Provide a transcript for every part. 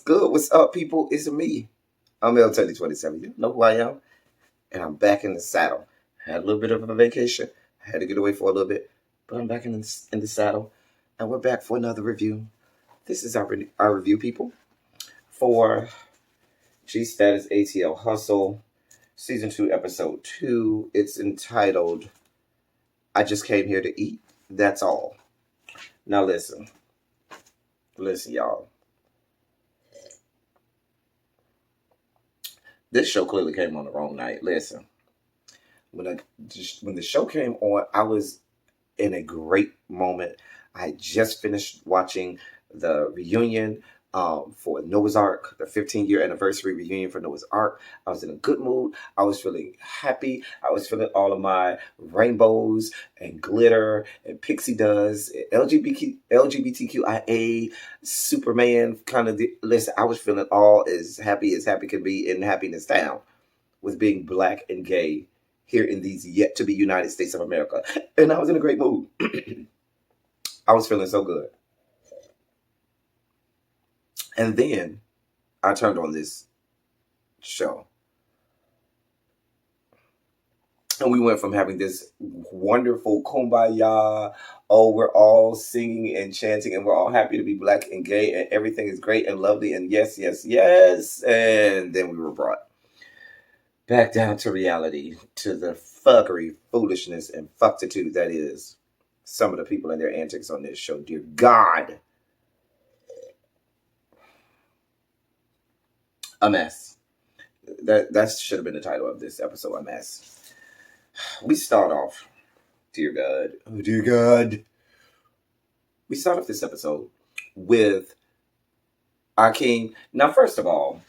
good? What's up, people? It's me. I'm L Teddy 27. You know who I am? And I'm back in the saddle. Had a little bit of a vacation. Had to get away for a little bit. But I'm back in the saddle. And we're back for another review. This is our review, people, for G-Status ATL Hustle, Season 2, Episode 2. It's entitled, I Just Came Here to Eat. That's all. Now listen. Listen, y'all. This show clearly came on the wrong night. Listen, when the show came on, I was in a great moment. I just finished watching the reunion for Noah's Ark, the 15-year anniversary reunion for Noah's Ark. I was in a good mood. I was feeling happy. I was feeling all of my rainbows and glitter and pixie dust, LGBTQIA, Superman kind of. Listen, I was feeling all as happy could be in Happiness Town with being black and gay here in these yet to be United States of America. And I was in a great mood. I was feeling so good. And then I turned on this show. And we went from having this wonderful kumbaya, oh, we're all singing and chanting and we're all happy to be black and gay and everything is great and lovely and yes, yes, yes. And then we were brought back down to reality, to the fuckery, foolishness, and fuctitude that is some of the people and their antics on this show. Dear God. A mess. That should have been the title of this episode, a mess. We start off, dear God. Oh, dear God. We start off this episode with Hakeem. Now, first of all,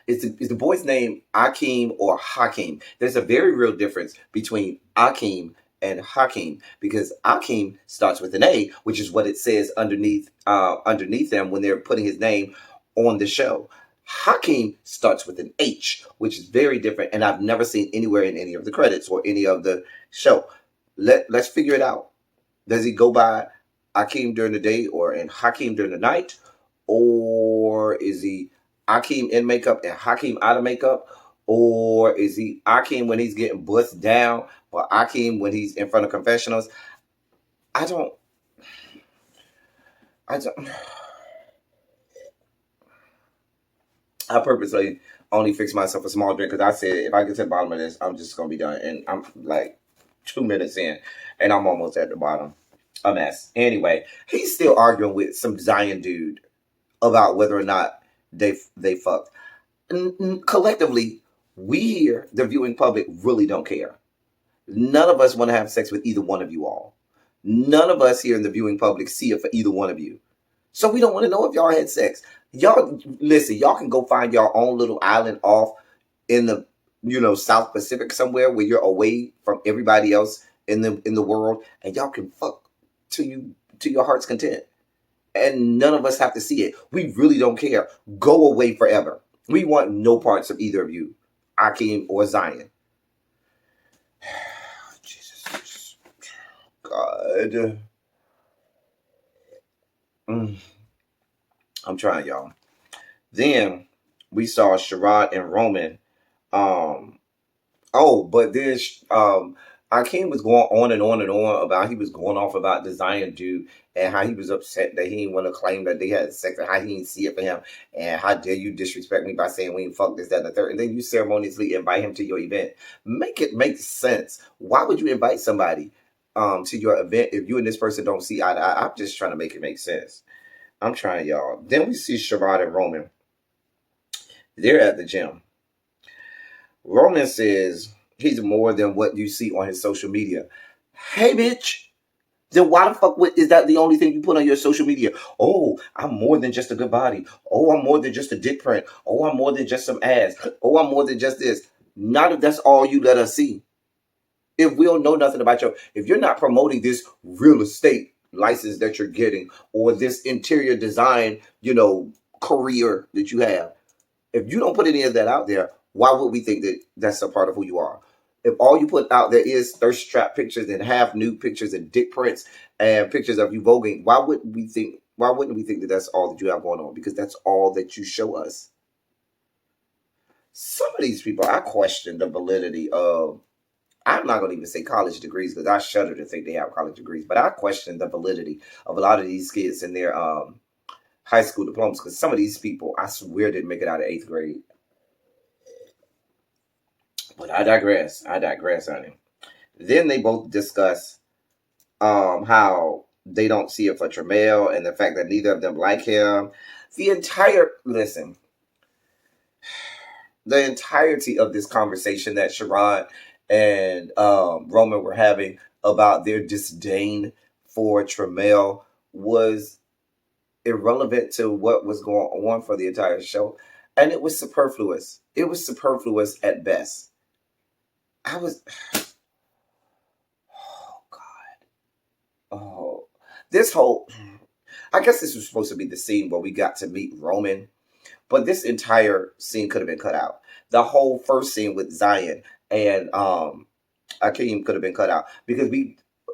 is the boy's name Hakeem or Hakeem? There's a very real difference between Hakeem and Hakeem, because Hakeem starts with an A, which is what it says underneath them when they're putting his name on the show. Hakeem starts with an H, which is very different, and I've never seen anywhere in any of the credits or any of the show. Let's figure it out. Does he go by Hakeem during the day or in Hakeem during the night? Or is he Hakeem in makeup and Hakeem out of makeup? Or is he Hakeem when he's getting bussed down, or Hakeem when he's in front of confessionals? I purposely only fixed myself a small drink because I said if I get to the bottom of this, I'm just going to be done. And I'm like 2 minutes in and I'm almost at the bottom. A mess. Anyway, he's still arguing with some Zion dude about whether or not they fucked. Collectively, we here, the viewing public, really don't care. None of us want to have sex with either one of you all. None of us here in the viewing public see it for either one of you. So we don't want to know if y'all had sex. Y'all, listen, y'all can go find your own little island off in the, South Pacific somewhere where you're away from everybody else in the world, and y'all can fuck to your heart's content. And none of us have to see it. We really don't care. Go away forever. We want no parts of either of you, Hakeem or Zion. Jesus. God. I'm trying, y'all. Then we saw Sherrod and Roman. But then Hakeem was going on and on and on about, he was going off about the Zion dude and how he was upset that he didn't want to claim that they had sex and how he didn't see it for him. And how dare you disrespect me by saying we ain't fuck this, that, and the third. And then you ceremoniously invite him to your event. Make it make sense. Why would you invite somebody to your event if you and this person don't see eye to eye? I'm just trying to make it make sense. I'm trying, y'all. Then we see Sherrod and Roman. They're at the gym. Roman says he's more than what you see on his social media. Hey, bitch. Then why the fuck is that the only thing you put on your social media? Oh, I'm more than just a good body. Oh, I'm more than just a dick print. Oh, I'm more than just some ass. Oh, I'm more than just this. Not if that's all you let us see. If we don't know nothing about if you're not promoting this real estate license that you're getting or this interior design, career that you have, if you don't put any of that out there, why would we think that that's a part of who you are? If all you put out there is thirst trap pictures and half nude pictures and dick prints and pictures of you voguing, why would we think Why wouldn't we think that that's all that you have going on? Because that's all that you show us. Some of these people, I question the validity of, I'm not going to even say college degrees because I shudder to think they have college degrees, but I question the validity of a lot of these kids in their high school diplomas because some of these people, I swear, didn't make it out of 8th grade. But I digress. I digress, honey. Then they both discuss how they don't see it for Tramiel and the fact that neither of them like him. Listen, the entirety of this conversation that Sherrod and Roman were having about their disdain for Tramiel was irrelevant to what was going on for the entire show. And it was superfluous. It was superfluous at best. I was... Oh, God. Oh. This whole... I guess this was supposed to be the scene where we got to meet Roman. But this entire scene could have been cut out. The whole first scene with Zion and Hakeem could have been cut out because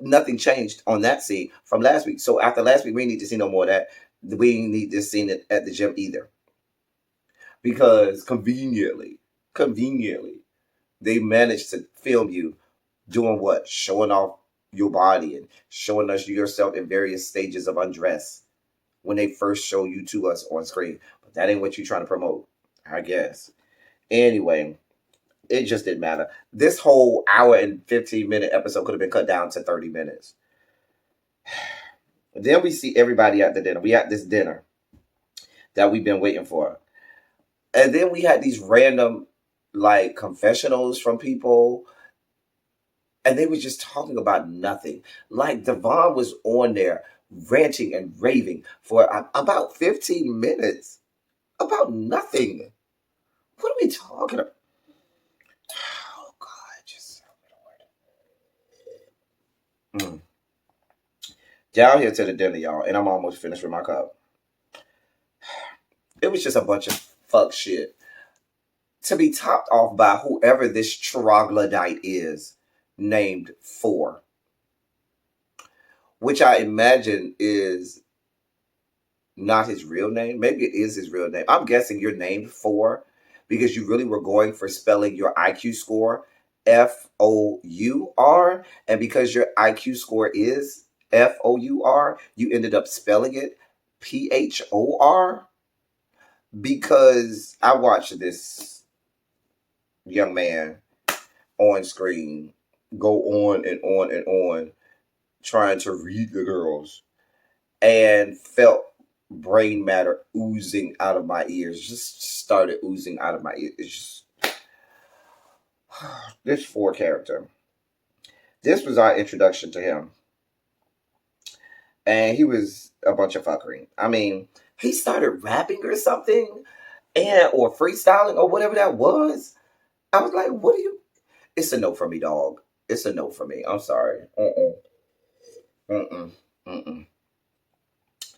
nothing changed on that scene from last week. So after last week, we need to see no more of that. We need this scene at the gym either. Because conveniently, they managed to film you doing what? Showing off your body and showing us yourself in various stages of undress when they first show you to us on screen. But that ain't what you're trying to promote, I guess. Anyway, it just didn't matter. This whole hour and 15-minute episode could have been cut down to 30 minutes. Then we see everybody at the dinner. We had this dinner that we've been waiting for. And then we had these random, like, confessionals from people. And they were just talking about nothing. Like, Devon was on there ranting and raving for about 15 minutes about nothing. What are we talking about? Oh, God, just down here to the dinner, y'all, and I'm almost finished with my cup. It was just a bunch of fuck shit to be topped off by whoever this troglodyte is named Four, which I imagine is not his real name. Maybe it is his real name. I'm guessing you're named Four because you really were going for spelling your IQ score Four, and because your IQ score is Four, you ended up spelling it Phor. Because I watched this young man on screen go on and on and on trying to read the girls and felt brain matter oozing out of my ears. Just started oozing out of my ears. It's just this Four character. This was our introduction to him. And he was a bunch of fuckery. I mean, he started rapping or something or freestyling or whatever that was. I was like, what are you? It's a no for me, dog. It's a no for me. I'm sorry. No.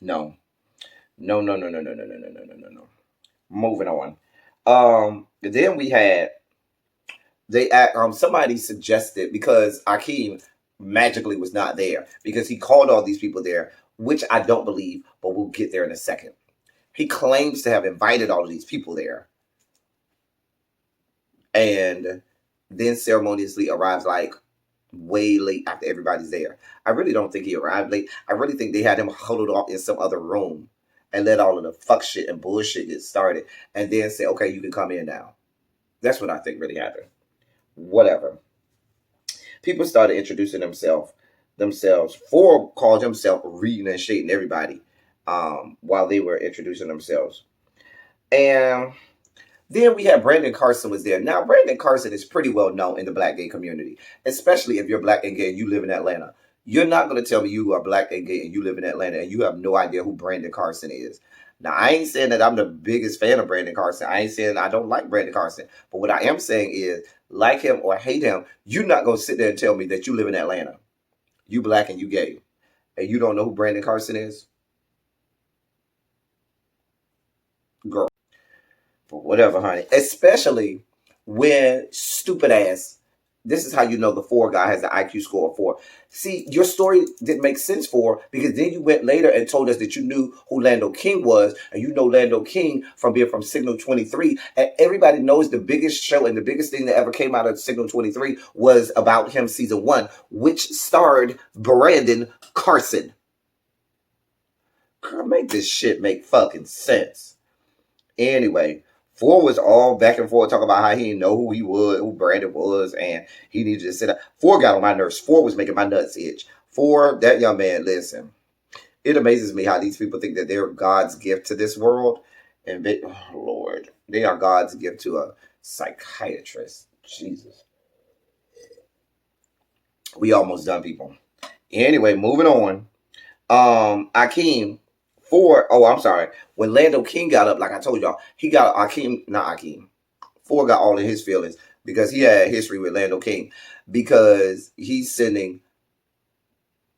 No. No. Moving on. Then we had somebody suggested, because Hakeem magically was not there, because he called all these people there, which I don't believe, but we'll get there in a second. He claims to have invited all of these people there and then ceremoniously arrives like way late after everybody's there. I really don't think he arrived late. I really think they had him huddled off in some other room and let all of the fuck shit and bullshit get started and then say, okay, you can come in now. That's what I think really happened. Whatever. People started introducing themselves. Four called himself reading and shading everybody while they were introducing themselves. And then we had Brandon Carson was there. Now, Brandon Carson is pretty well known in the black gay community, especially if you're black and gay and you live in Atlanta. You're not going to tell me you are black and gay and you live in Atlanta and you have no idea who Brandon Carson is. Now, I ain't saying that I'm the biggest fan of Brandon Carson. I ain't saying I don't like Brandon Carson. But what I am saying is, like him or hate him, you're not going to sit there and tell me that you live in Atlanta. You black and you gay. And you don't know who Brandon Carson is? Girl. But whatever, honey. Especially when stupid ass This is how you know the 4 guy has an IQ score of 4. See, your story didn't make sense for, because then you went later and told us that you knew who Lando King was, and you know Lando King from being from Signal 23, and everybody knows the biggest show and the biggest thing that ever came out of Signal 23 was About Him season 1, which starred Brandon Carson. Girl, make this shit make fucking sense. Anyway, 4 was all back and forth talking about how he didn't know who he was, who Brandon was, and he needed to sit up. 4 got on my nerves. 4 was making my nuts itch. 4, that young man, listen. It amazes me how these people think that they're God's gift to this world. And they, oh Lord, they are God's gift to a psychiatrist. Jesus. We almost done, people. Anyway, moving on. Hakeem. 4, oh, I'm sorry. When Lando King got up, like I told y'all, he got not Hakeem. 4 got all of his feelings because he had history with Lando King, because he's sending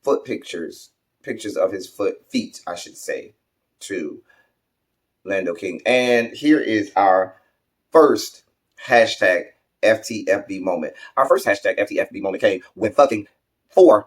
foot pictures of his feet, I should say, to Lando King. And here is our first hashtag FTFB moment. Our first hashtag FTFB moment came when fucking 4,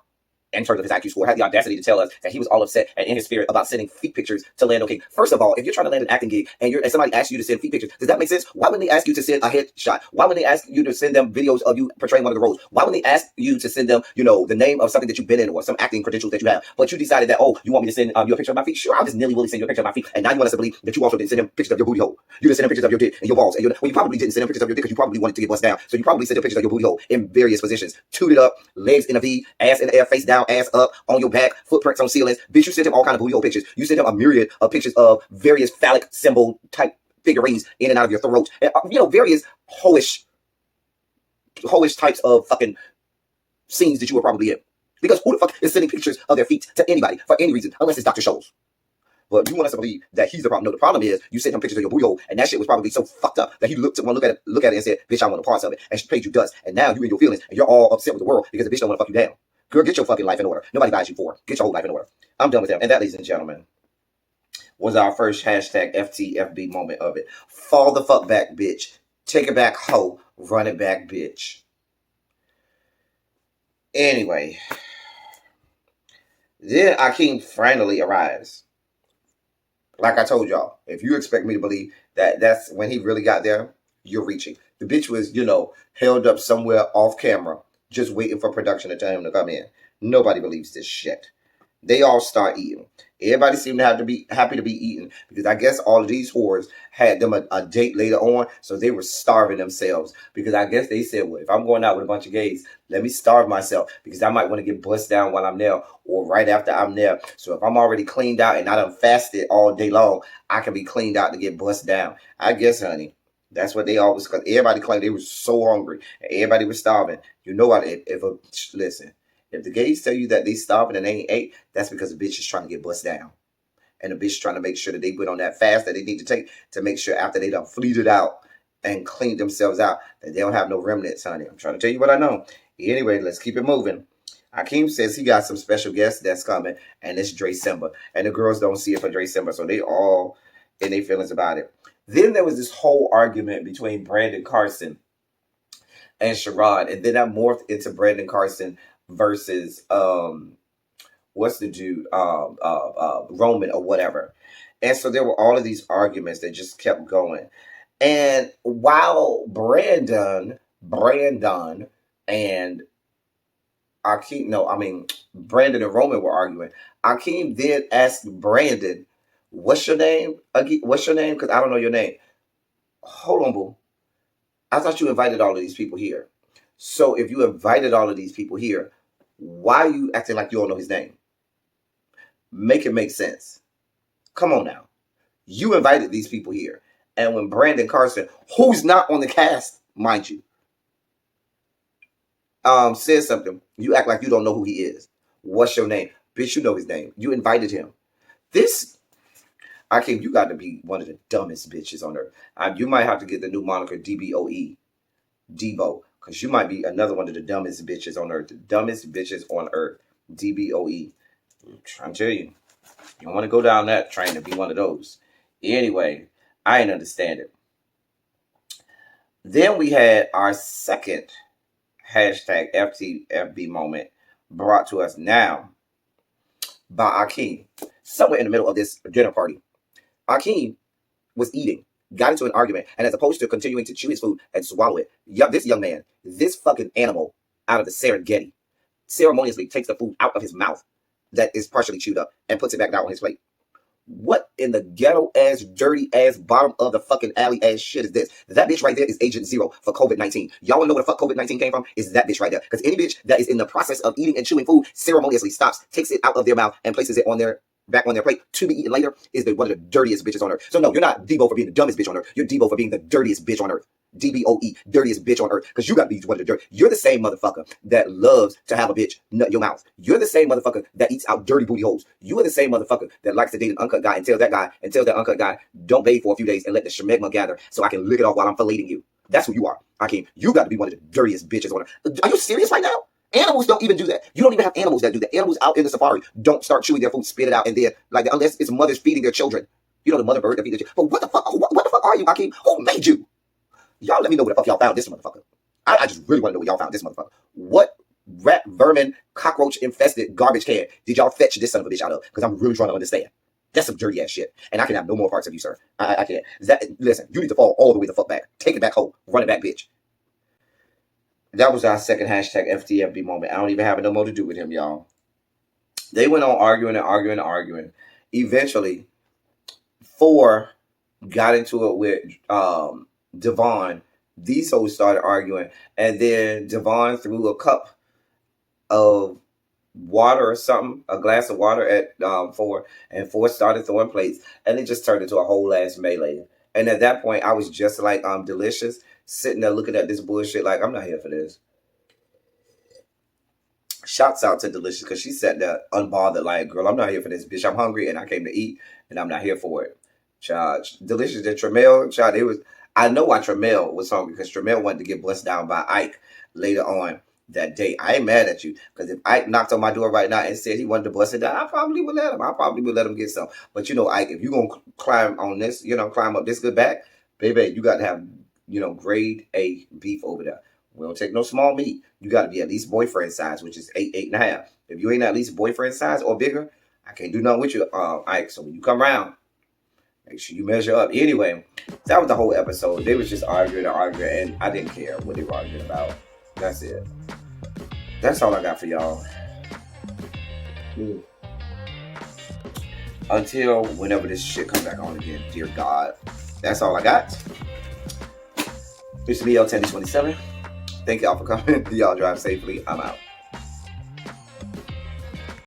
in terms of his IQ score, had the audacity to tell us that he was all upset and in his spirit about sending feet pictures to Lando King. First of all, if you're trying to land an acting gig and somebody asks you to send feet pictures, does that make sense? Why wouldn't they ask you to send a headshot? Why wouldn't they ask you to send them videos of you portraying one of the roles? Why wouldn't they ask you to send them, the name of something that you've been in or some acting credentials that you have? But you decided that, oh, you want me to send you a picture of my feet? Sure, I'll just nilly-willy send you a picture of my feet. And now you want us to believe that you also didn't send him pictures of your booty hole. You didn't send him pictures of your dick and your balls. And you probably didn't send him pictures of your dick because you probably wanted to get bust down. So you probably sent him pictures of your booty hole in various positions. Tooted up, legs in a V, ass in the air, face down, ass up, on your back, footprints on ceilings. Bitch, you sent him all kind of booty hole pictures. You sent him a myriad of pictures of various phallic symbol type figurines in and out of your throat. And, various hoish types of fucking scenes that you were probably in. Because who the fuck is sending pictures of their feet to anybody for any reason, unless it's Dr. Scholes? But you want us to believe that he's the problem. No, the problem is you sent him pictures of your booty hole, and that shit was probably so fucked up that he looked at it and said, bitch, I want a part of it. And she paid you dust. And now you in your feelings, and you're all upset with the world because the bitch don't want to fuck you down. Girl, get your fucking life in order. Nobody buys you for. Get your whole life in order. I'm done with them. And that, ladies and gentlemen, was our first hashtag FTFB moment of it. Fall the fuck back, bitch. Take it back, hoe. Run it back, bitch. Anyway, then Hakeem finally arrives. Like I told y'all, if you expect me to believe that that's when he really got there, you're reaching. The bitch was, held up somewhere off camera, just waiting for production to tell him to come in. Nobody believes this shit. They all start eating. Everybody seemed to have to be happy to be eating because I guess all of these whores had them a date later on, so they were starving themselves because I guess they said, well, if I'm going out with a bunch of gays, let me starve myself because I might want to get bust down while I'm there or right after I'm there. So if I'm already cleaned out and I done fasted all day long, I can be cleaned out to get bust down. I guess, honey, that's what they always, because everybody claimed they were so hungry and everybody was starving. You know what? Listen. If the gays tell you that they starving and they ain't ate, that's because the bitch is trying to get bust down. And the bitch trying to make sure that they put on that fast that they need to take to make sure after they done fleeted out and cleaned themselves out that they don't have no remnants, honey. I'm trying to tell you what I know. Anyway, let's keep it moving. Hakeem says he got some special guests that's coming, and it's Dre Simba. And the girls don't see it for Dre Simba, so they all in their feelings about it. Then there was this whole argument between Brandon Carson and Sherrod, and then that morphed into Brandon Carson versus what's the dude Roman or whatever. And so there were all of these arguments that just kept going. And while Brandon and Brandon and Roman were arguing, Hakeem then asked Brandon, what's your name? What's your name? Because I don't know your name. Hold on, boo. I thought you invited all of these people here. So if you invited all of these people here, why are you acting like you don't know his name? Make it make sense. Come on now. You invited these people here. And when Brandon Carson, who's not on the cast, mind you, says something, you act like you don't know who he is. What's your name? Bitch, you know his name. You invited him. Hakeem, you got to be one of the dumbest bitches on earth. You might have to get the new moniker DBOE. Devo. Because you might be another one of the dumbest bitches on earth. The dumbest bitches on earth. DBOE. I'm trying to tell you. You don't want to go down that train and be one of those. Anyway, I ain't understand it. Then we had our second hashtag FTFB moment brought to us now by Akeem. Somewhere in the middle of this dinner party, Akeem was eating, got into an argument, and as opposed to continuing to chew his food and swallow it, this young man, this fucking animal out of the Serengeti, ceremoniously takes the food out of his mouth that is partially chewed up and puts it back down on his plate. What in the ghetto ass, dirty ass, bottom of the fucking alley ass shit is this? That bitch right there is Agent Zero for COVID-19. Y'all wanna know where the fuck COVID-19 came from? Is that bitch right there? Because any bitch that is in the process of eating and chewing food ceremoniously stops, takes it out of their mouth, and places it on their back on their plate to be eaten later is one of the dirtiest bitches on earth. So no, you're not Debo for being the dumbest bitch on earth. You're Debo for being the dirtiest bitch on earth. DBOE, dirtiest bitch on earth. Because you got to be one of the dirt. You're the same motherfucker that loves to have a bitch nut your mouth. You're the same motherfucker that eats out dirty booty holes. You are the same motherfucker that likes to date an uncut guy and tells that uncut guy, don't bathe for a few days and let the shemegma gather so I can lick it off while I'm filleting you. That's who you are, Hakeem. You got to be one of the dirtiest bitches on earth. Are you serious right now? Animals don't even do that. You don't even have animals that do that. Animals out in the safari don't start chewing their food, spit it out, and they're like that, unless it's mothers feeding their children. You know, the mother bird that feeds their children. But what the fuck? What the fuck are you, Hakeem? Who made you? Y'all let me know where the fuck y'all found this motherfucker. I just really want to know where y'all found this motherfucker. What rat, vermin, cockroach infested garbage can did y'all fetch this son of a bitch out of? Because I'm really trying to understand. That's some dirty ass shit. And I can have no more parts of you, sir. I can't. Listen, you need to fall all the way the fuck back. Take it back home. Run it back, bitch. That was our second hashtag FTFB moment. I don't even have no more to do with him, y'all. They went on arguing. Eventually, 4 got into it with Devon. These hoes started arguing, and then Devon threw a cup of water or something, a glass of water at 4, and 4 started throwing plates, and it just turned into a whole ass melee. And at that point, I was just like Delicious, sitting there looking at this bullshit like, I'm not here for this. Shouts out to Delicious, because she sat there unbothered like, girl, I'm not here for this, bitch. I'm hungry, and I came to eat, and I'm not here for it. Child, Delicious and Tremel, child, it was... I know why Tremel was hungry, because Tremel wanted to get blessed down by Ike later on that day. I ain't mad at you, because if Ike knocked on my door right now and said he wanted to bust it down, I probably would let him. I probably would let him get some. But you know, Ike, if you're going to climb on this, climb up this good back, baby, you got to have, grade A beef over there. We don't take no small meat. You got to be at least boyfriend size, which is 8.5. If you ain't at least boyfriend size or bigger, I can't do nothing with you, Ike. So when you come around, make sure you measure up. Anyway, that was the whole episode. They was just arguing, and I didn't care what they were arguing about. That's it. That's all I got for y'all. Until whenever this shit comes back on again, dear God. That's all I got. This is me, L1027. Thank y'all for coming. Y'all drive safely. I'm out.